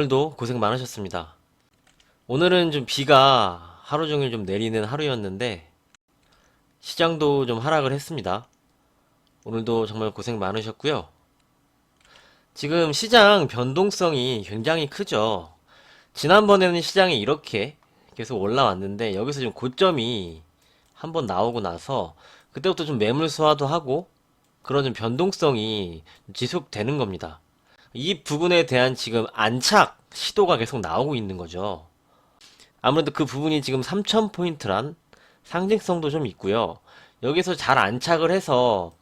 오늘도 고생 많으셨습니다. 오늘은 좀 비가 하루 종일 좀 내리는 하루였는데 시장도 좀 하락을 했습니다. 오늘도 정말 고생 많으셨고요. 지금 시장 변동성이 굉장히 크죠. 지난번에는 시장이 이렇게 계속 올라왔는데 여기서 좀 고점이 한번 나오고 나서 그때부터 좀 매물 소화도 하고 그런 좀 변동성이 지속되는 겁니다. 이 부분에 대한 지금 안착 시도가 계속 나오고 있는 거죠. 아무래도 그 부분이 지금 3000포인트란 상징성도 좀 있고요. 여기서 잘 안착을 해서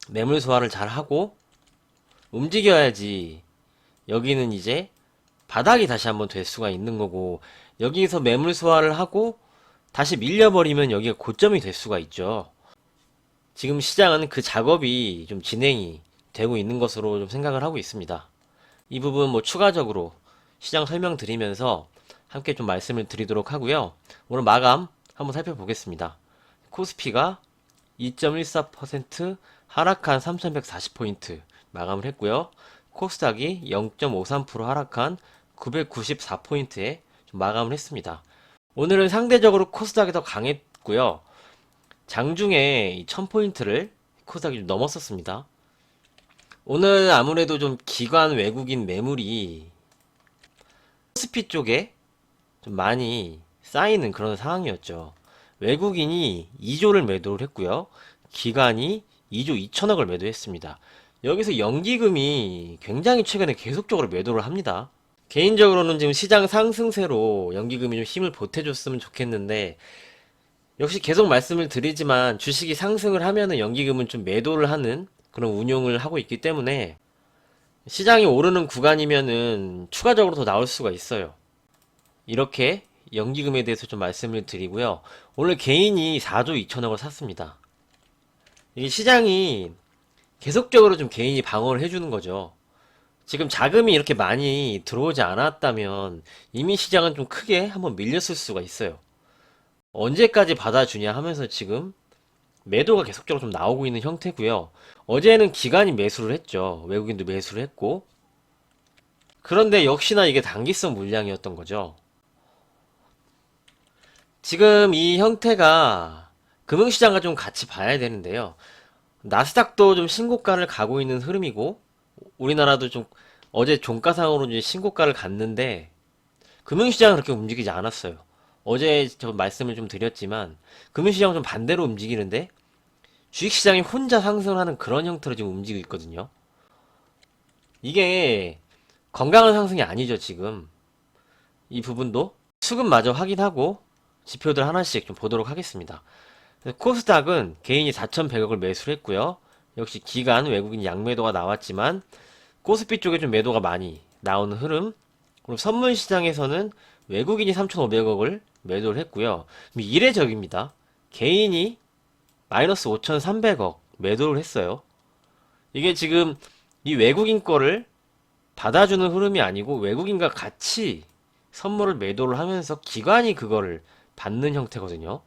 매물 소화를 잘 하고 움직여야지 여기는 이제 바닥이 다시 한번 될 수가 있는 거고, 여기서 매물 소화를 하고 다시 밀려버리면 여기가 고점이 될 수가 있죠. 지금 시장은 그 작업이 좀 진행이 되고 있는 것으로 좀 생각을 하고 있습니다. 이 부분 뭐 추가적으로 시장 설명드리면서 함께 좀 말씀을 드리도록 하고요. 오늘 마감 한번 살펴보겠습니다. 코스피가 2.14% 하락한 3140포인트 마감을 했고요. 코스닥이 0.53% 하락한 994포인트에 좀 마감을 했습니다. 오늘은 상대적으로 코스닥이 더 강했고요. 장중에 1000포인트를 코스닥이 좀 넘었었습니다. 오늘 아무래도 좀 기관 외국인 매물이 코스피 쪽에 좀 많이 쌓이는 그런 상황이었죠. 외국인이 2조를 매도를 했고요. 기관이 2조 2천억을 매도했습니다. 여기서 연기금이 굉장히 최근에 계속적으로 매도를 합니다. 개인적으로는 지금 시장 상승세로 연기금이 좀 힘을 보태줬으면 좋겠는데, 역시 계속 말씀을 드리지만 주식이 상승을 하면은 연기금은 좀 매도를 하는 그런 운용을 하고 있기 때문에 시장이 오르는 구간이면은 추가적으로 더 나올 수가 있어요. 이렇게 연기금에 대해서 좀 말씀을 드리고요. 오늘 개인이 4조 2천억을 샀습니다. 이게 시장이 계속적으로 좀 개인이 방어를 해주는 거죠. 지금 자금이 이렇게 많이 들어오지 않았다면 이미 시장은 좀 크게 한번 밀렸을 수가 있어요. 언제까지 받아주냐 하면서 지금 매도가 계속적으로 좀 나오고 있는 형태고요. 어제는 기관이 매수를 했죠. 외국인도 매수를 했고. 그런데 역시나 이게 단기성 물량이었던 거죠. 지금 이 형태가 금융시장과 좀 같이 봐야 되는데요. 나스닥도 좀 신고가를 가고 있는 흐름이고, 우리나라도 좀 어제 종가상으로 이제 신고가를 갔는데, 금융시장은 그렇게 움직이지 않았어요. 어제 저 말씀을 좀 드렸지만, 금융시장은 좀 반대로 움직이는데, 주식시장이 혼자 상승하는 그런 형태로 지금 움직이고 있거든요. 이게 건강한 상승이 아니죠, 지금. 이 부분도 수급마저 확인하고 지표들 하나씩 좀 보도록 하겠습니다. 코스닥은 개인이 4,100억을 매수를 했고요. 역시 기관 외국인 양매도가 나왔지만 코스피 쪽에 좀 매도가 많이 나오는 흐름. 그리고 선물 시장에서는 외국인이 3,500억을 매도를 했고요. 이례적입니다. 개인이 마이너스 5,300억 매도를 했어요. 이게 지금 이 외국인 거를 받아주는 흐름이 아니고 외국인과 같이 선물을 매도를 하면서 기관이 그거를 받는 형태거든요.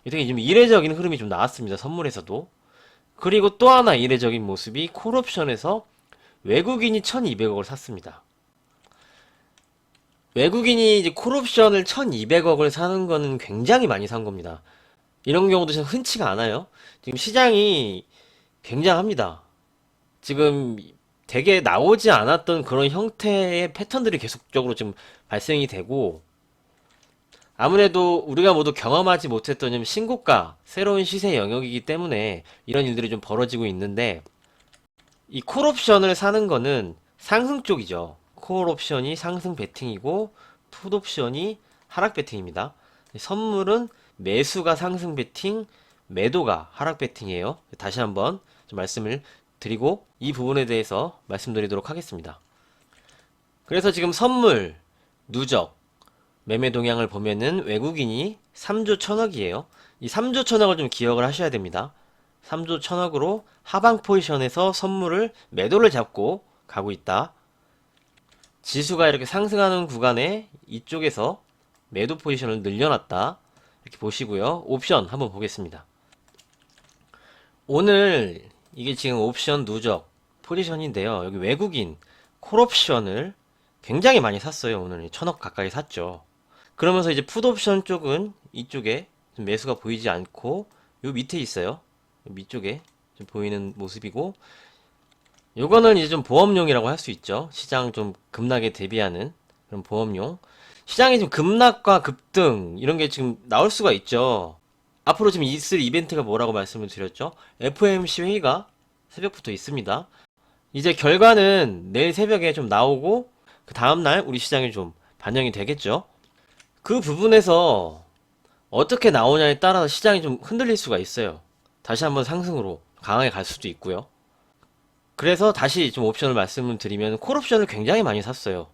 되게 지금 이례적인 흐름이 좀 나왔습니다. 선물에서도. 그리고 또 하나 이례적인 모습이 콜옵션에서 외국인이 1200억을 샀습니다. 외국인이 이제 콜옵션을 1200억을 사는 거는 굉장히 많이 산 겁니다. 이런 경우도 참 흔치가 않아요. 지금 시장이 굉장합니다. 지금 되게 나오지 않았던 그런 형태의 패턴들이 계속적으로 지금 발생이 되고, 아무래도 우리가 모두 경험하지 못했던 좀 신고가, 새로운 시세 영역이기 때문에 이런 일들이 좀 벌어지고 있는데, 이 콜옵션을 사는 거는 상승 쪽이죠. 콜옵션이 상승 베팅이고, 풋옵션이 하락 베팅입니다. 선물은 매수가 상승 베팅, 매도가 하락 베팅이에요. 다시 한번 좀 말씀을 드리고 이 부분에 대해서 말씀드리도록 하겠습니다. 그래서 지금 선물, 누적, 매매 동향을 보면은 외국인이 3조 1000억이에요. 이 3조 1000억을 좀 기억을 하셔야 됩니다. 3조 1000억으로 하방 포지션에서 선물을 매도를 잡고 가고 있다. 지수가 이렇게 상승하는 구간에 이쪽에서 매도 포지션을 늘려놨다. 이렇게 보시고요. 옵션 한번 보겠습니다. 오늘 이게 지금 옵션 누적 포지션인데요. 여기 외국인 콜옵션을 굉장히 많이 샀어요. 오늘 1000억 가까이 샀죠. 그러면서 이제 풋옵션 쪽은 이쪽에 좀 매수가 보이지 않고 요 밑에 있어요. 요 밑쪽에 좀 보이는 모습이고, 요거는 이제 좀 보험용이라고 할 수 있죠. 시장 좀 급락에 대비하는 그런 보험용. 시장이 좀 급락과 급등 이런 게 지금 나올 수가 있죠. 앞으로 지금 있을 이벤트가 뭐라고 말씀을 드렸죠? FOMC 회의가 새벽부터 있습니다. 이제 결과는 내일 새벽에 좀 나오고 그 다음날 우리 시장에 좀 반영이 되겠죠. 그 부분에서 어떻게 나오냐에 따라서 시장이 좀 흔들릴 수가 있어요. 다시 한번 상승으로 강하게 갈 수도 있고요. 그래서 다시 좀 옵션을 말씀을 드리면 콜옵션을 굉장히 많이 샀어요.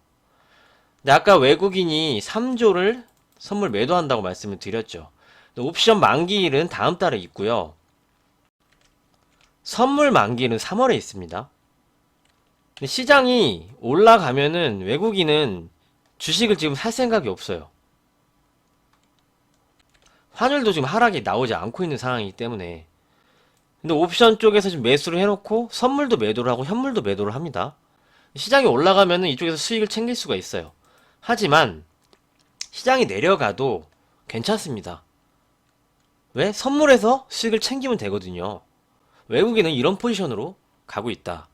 근데 아까 외국인이 3조를 선물 매도한다고 말씀을 드렸죠. 옵션 만기일은 다음 달에 있고요. 선물 만기일은 3월에 있습니다. 근데 시장이 올라가면은 외국인은 주식을 지금 살 생각이 없어요. 환율도 지금 하락이 나오지 않고 있는 상황이기 때문에. 근데 옵션 쪽에서 지금 매수를 해놓고 선물도 매도를 하고 현물도 매도를 합니다. 시장이 올라가면은 이쪽에서 수익을 챙길 수가 있어요. 하지만 시장이 내려가도 괜찮습니다. 왜? 선물에서 수익을 챙기면 되거든요. 외국인은 이런 포지션으로 가고 있다.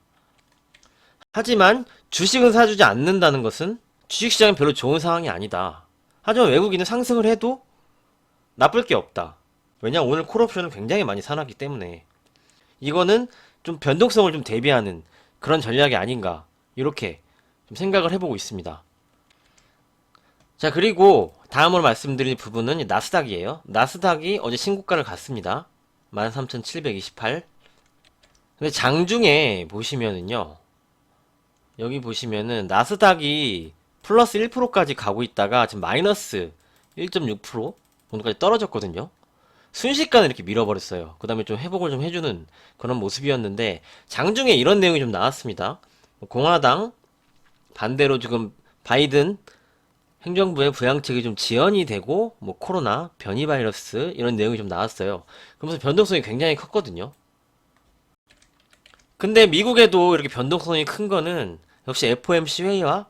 하지만 주식은 사주지 않는다는 것은 주식시장이 별로 좋은 상황이 아니다. 하지만 외국인은 상승을 해도 나쁠 게 없다. 왜냐? 오늘 콜옵션을 굉장히 많이 사놨기 때문에. 이거는 좀 변동성을 좀 대비하는 그런 전략이 아닌가, 이렇게 좀 생각을 해보고 있습니다. 자, 그리고 다음으로 말씀드릴 부분은 나스닥이에요. 나스닥이 어제 신고가를 갔습니다. 13,728. 근데 장중에 보시면은요, 여기 보시면은 나스닥이 플러스 1%까지 가고 있다가 지금 마이너스 1.6% 정도까지 떨어졌거든요. 순식간에 이렇게 밀어버렸어요. 그 다음에 좀 회복을 좀 해주는 그런 모습이었는데, 장중에 이런 내용이 좀 나왔습니다. 공화당 반대로 지금 바이든 행정부의 부양책이 좀 지연이 되고, 뭐 코로나, 변이 바이러스 이런 내용이 좀 나왔어요. 그러면서 변동성이 굉장히 컸거든요. 근데 미국에도 이렇게 변동성이 큰 거는 역시 FOMC 회의와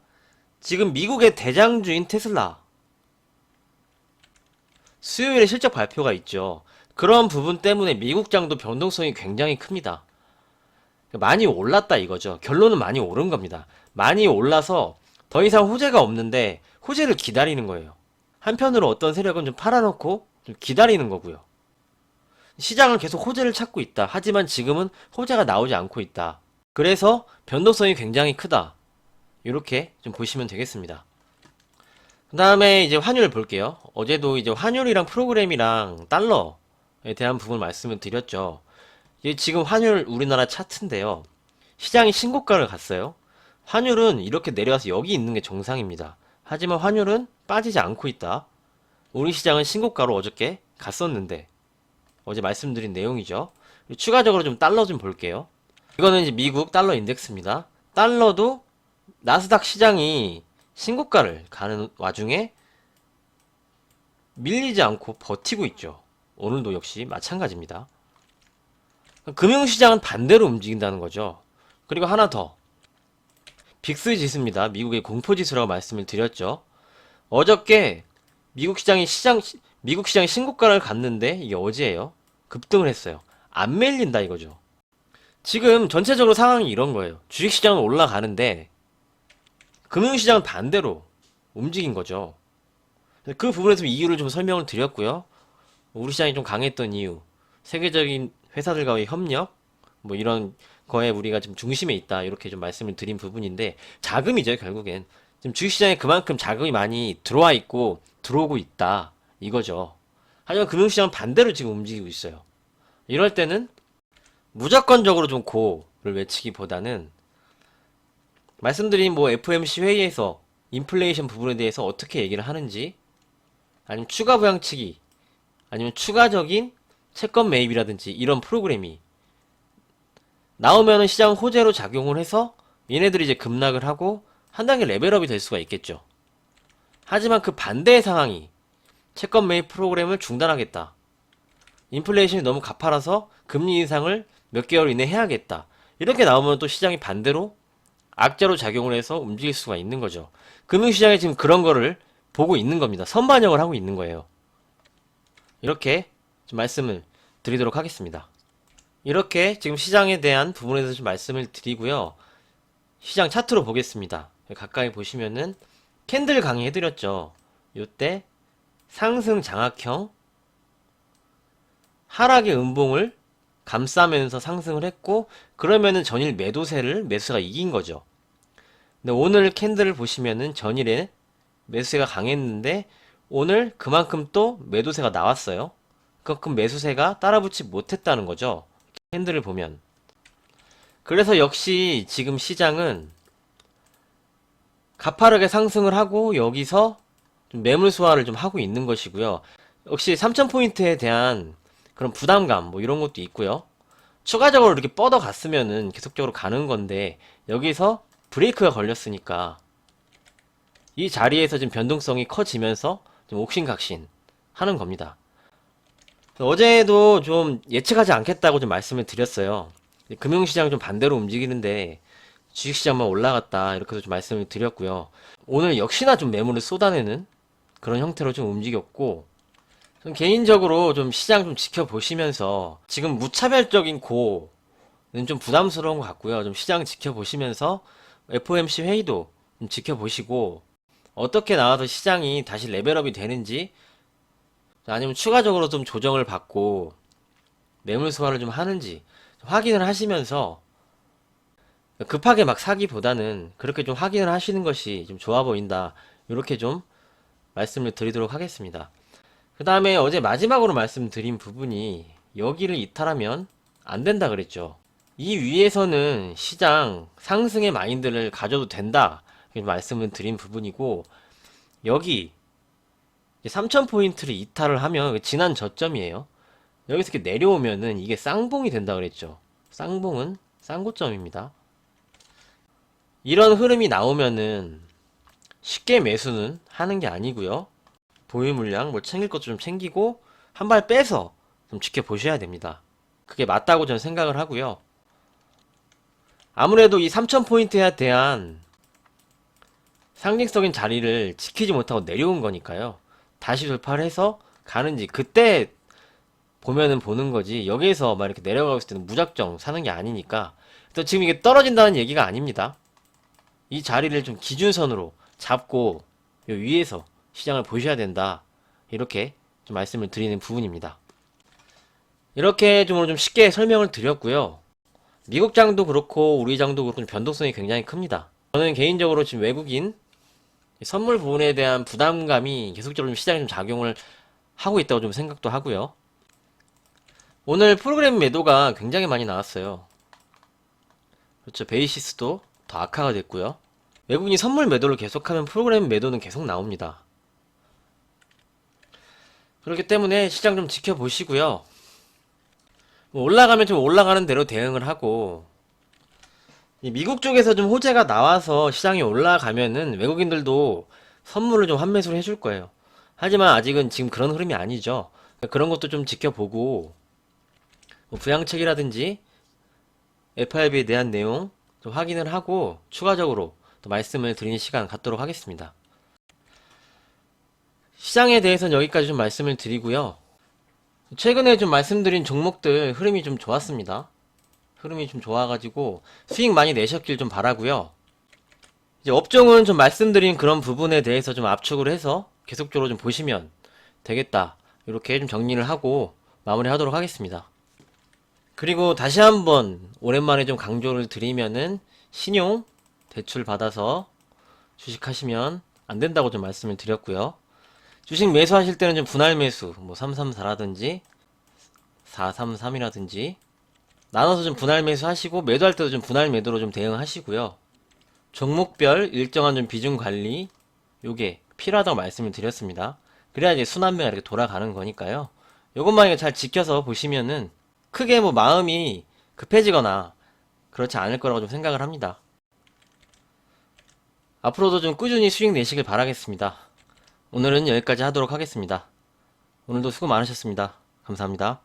지금 미국의 대장주인 테슬라 수요일에 실적 발표가 있죠. 그런 부분 때문에 미국장도 변동성이 굉장히 큽니다. 많이 올랐다 이거죠. 결론은 많이 오른 겁니다. 많이 올라서 더 이상 호재가 없는데 호재를 기다리는 거예요. 한편으로 어떤 세력은 좀 팔아놓고 좀 기다리는 거고요. 시장은 계속 호재를 찾고 있다. 하지만 지금은 호재가 나오지 않고 있다. 그래서 변동성이 굉장히 크다. 이렇게 좀 보시면 되겠습니다. 그 다음에 이제 환율 볼게요. 어제도 이제 환율이랑 프로그램이랑 달러에 대한 부분을 말씀을 드렸죠. 이게 지금 환율 우리나라 차트인데요. 시장이 신고가를 갔어요. 환율은 이렇게 내려와서 여기 있는 게 정상입니다. 하지만 환율은 빠지지 않고 있다. 우리 시장은 신고가로 어저께 갔었는데, 어제 말씀드린 내용이죠. 추가적으로 좀 달러 좀 볼게요. 이거는 이제 미국 달러 인덱스입니다. 달러도 나스닥 시장이 신고가를 가는 와중에 밀리지 않고 버티고 있죠. 오늘도 역시 마찬가지입니다. 금융시장은 반대로 움직인다는 거죠. 그리고 하나 더. 빅스 지수입니다. 미국의 공포지수라고 말씀을 드렸죠. 어저께 미국 시장이 신고가를 갔는데 이게 어제예요. 급등을 했어요. 안 밀린다 이거죠. 지금 전체적으로 상황이 이런 거예요. 주식시장은 올라가는데 금융시장은 반대로 움직인 거죠. 그 부분에서 좀 이유를 좀 설명을 드렸고요. 우리 시장이 좀 강했던 이유, 세계적인 회사들과의 협력, 뭐 이런 거에 우리가 좀 중심에 있다, 이렇게 좀 말씀을 드린 부분인데, 자금이죠 결국엔. 지금 주식시장에 그만큼 자금이 많이 들어와 있고 들어오고 있다 이거죠. 하지만 금융시장은 반대로 지금 움직이고 있어요. 이럴 때는 무조건적으로 좀 고를 외치기보다는, 말씀드린 뭐 FOMC 회의에서 인플레이션 부분에 대해서 어떻게 얘기를 하는지, 아니면 추가 부양치기, 아니면 추가적인 채권 매입이라든지 이런 프로그램이 나오면은 시장 호재로 작용을 해서 얘네들이 이제 급락을 하고 한 단계 레벨업이 될 수가 있겠죠. 하지만 그 반대의 상황이 채권 매입 프로그램을 중단하겠다, 인플레이션이 너무 가파라서 금리 인상을 몇 개월 이내 해야겠다, 이렇게 나오면 또 시장이 반대로 악재로 작용을 해서 움직일 수가 있는 거죠. 금융시장에 지금 그런 거를 보고 있는 겁니다. 선반영을 하고 있는 거예요. 이렇게 좀 말씀을 드리도록 하겠습니다. 이렇게 지금 시장에 대한 부분에 대해서 좀 말씀을 드리고요. 시장 차트로 보겠습니다. 가까이 보시면은 캔들 강의해드렸죠. 요때 상승 장악형 하락의 음봉을 감싸면서 상승을 했고, 그러면은 전일 매수세가 이긴 거죠. 근데 오늘 캔들을 보시면은 전일에 매수세가 강했는데 오늘 그만큼 또 매도세가 나왔어요. 그만큼 매수세가 따라붙지 못했다는 거죠. 캔들을 보면. 그래서 역시 지금 시장은 가파르게 상승을 하고 여기서 좀 매물 소화를 좀 하고 있는 것이고요. 역시 3000포인트에 대한 그런 부담감 뭐 이런 것도 있고요. 추가적으로 이렇게 뻗어갔으면은 계속적으로 가는 건데 여기서 브레이크가 걸렸으니까 이 자리에서 지금 변동성이 커지면서 좀 옥신각신 하는 겁니다. 어제도 좀 예측하지 않겠다고 좀 말씀을 드렸어요. 금융시장 좀 반대로 움직이는데 주식시장만 올라갔다 이렇게 해서 좀 말씀을 드렸고요. 오늘 역시나 좀 매물을 쏟아내는 그런 형태로 좀 움직였고, 좀 개인적으로 좀 시장 좀 지켜보시면서 지금 무차별적인 고는 좀 부담스러운 것 같고요. 좀 시장 지켜보시면서 FOMC 회의도 좀 지켜보시고 어떻게 나와서 시장이 다시 레벨업이 되는지, 아니면 추가적으로 좀 조정을 받고 매물 소화를 좀 하는지 좀 확인을 하시면서 급하게 막 사기보다는 그렇게 좀 확인을 하시는 것이 좀 좋아 보인다. 이렇게 좀 말씀을 드리도록 하겠습니다. 그 다음에 어제 마지막으로 말씀드린 부분이 여기를 이탈하면 안 된다 그랬죠. 이 위에서는 시장 상승의 마인드를 가져도 된다 이렇게 말씀을 드린 부분이고, 여기 3000포인트를 이탈을 하면 지난 저점이에요. 여기서 이렇게 내려오면은 이게 쌍봉이 된다 그랬죠. 쌍봉은 쌍고점입니다. 이런 흐름이 나오면은 쉽게 매수는 하는 게 아니고요. 보유 물량 뭐 챙길 것도 좀 챙기고 한 발 빼서 좀 지켜보셔야 됩니다. 그게 맞다고 저는 생각을 하고요. 아무래도 이 3000포인트에 대한 상징적인 자리를 지키지 못하고 내려온 거니까요. 다시 돌파를 해서 가는지 그때 보면은 보는 거지, 여기에서 막 이렇게 내려가고 있을 때는 무작정 사는 게 아니니까. 또 지금 이게 떨어진다는 얘기가 아닙니다. 이 자리를 좀 기준선으로 잡고 요 위에서 시장을 보셔야 된다, 이렇게 좀 말씀을 드리는 부분입니다. 이렇게 좀 오늘 좀 쉽게 설명을 드렸고요. 미국 장도 그렇고 우리 장도 그렇고 변동성이 굉장히 큽니다. 저는 개인적으로 지금 외국인 선물 부분에 대한 부담감이 계속적으로 좀 시장에 좀 작용을 하고 있다고 좀 생각도 하고요. 오늘 프로그램 매도가 굉장히 많이 나왔어요. 그렇죠. 베이시스도 더 악화가 됐고요. 외국인이 선물 매도를 계속하면 프로그램 매도는 계속 나옵니다. 그렇기 때문에 시장 좀 지켜보시고요. 뭐 올라가면 좀 올라가는 대로 대응을 하고, 이 미국 쪽에서 좀 호재가 나와서 시장이 올라가면은 외국인들도 선물을 좀 환매수를 해줄 거예요. 하지만 아직은 지금 그런 흐름이 아니죠. 그런 것도 좀 지켜보고, 뭐 부양책이라든지 FRB에 대한 내용 좀 확인을 하고 추가적으로 또 말씀을 드리는 시간 갖도록 하겠습니다. 시장에 대해서는 여기까지 좀 말씀을 드리고요. 최근에 좀 말씀드린 종목들 흐름이 좀 좋았습니다. 흐름이 좀 좋아가지고 수익 많이 내셨길 좀 바라고요. 이제 업종은 좀 말씀드린 그런 부분에 대해서 좀 압축을 해서 계속적으로 좀 보시면 되겠다, 이렇게 좀 정리를 하고 마무리하도록 하겠습니다. 그리고 다시 한번 오랜만에 좀 강조를 드리면은 신용 대출 받아서 주식하시면 안 된다고 좀 말씀을 드렸고요. 주식 매수하실 때는 좀 분할 매수, 뭐 334라든지 433이라든지 나눠서 좀 분할 매수하시고, 매도할 때도 좀 분할 매도로 좀 대응하시고요. 종목별 일정한 좀 비중 관리, 요게 필요하다고 말씀을 드렸습니다. 그래야 이제 순환매가 이렇게 돌아가는 거니까요. 요것만 잘 지켜서 보시면은 크게 뭐 마음이 급해지거나 그렇지 않을 거라고 좀 생각을 합니다. 앞으로도 좀 꾸준히 수익 내시길 바라겠습니다. 오늘은 여기까지 하도록 하겠습니다. 오늘도 수고 많으셨습니다. 감사합니다.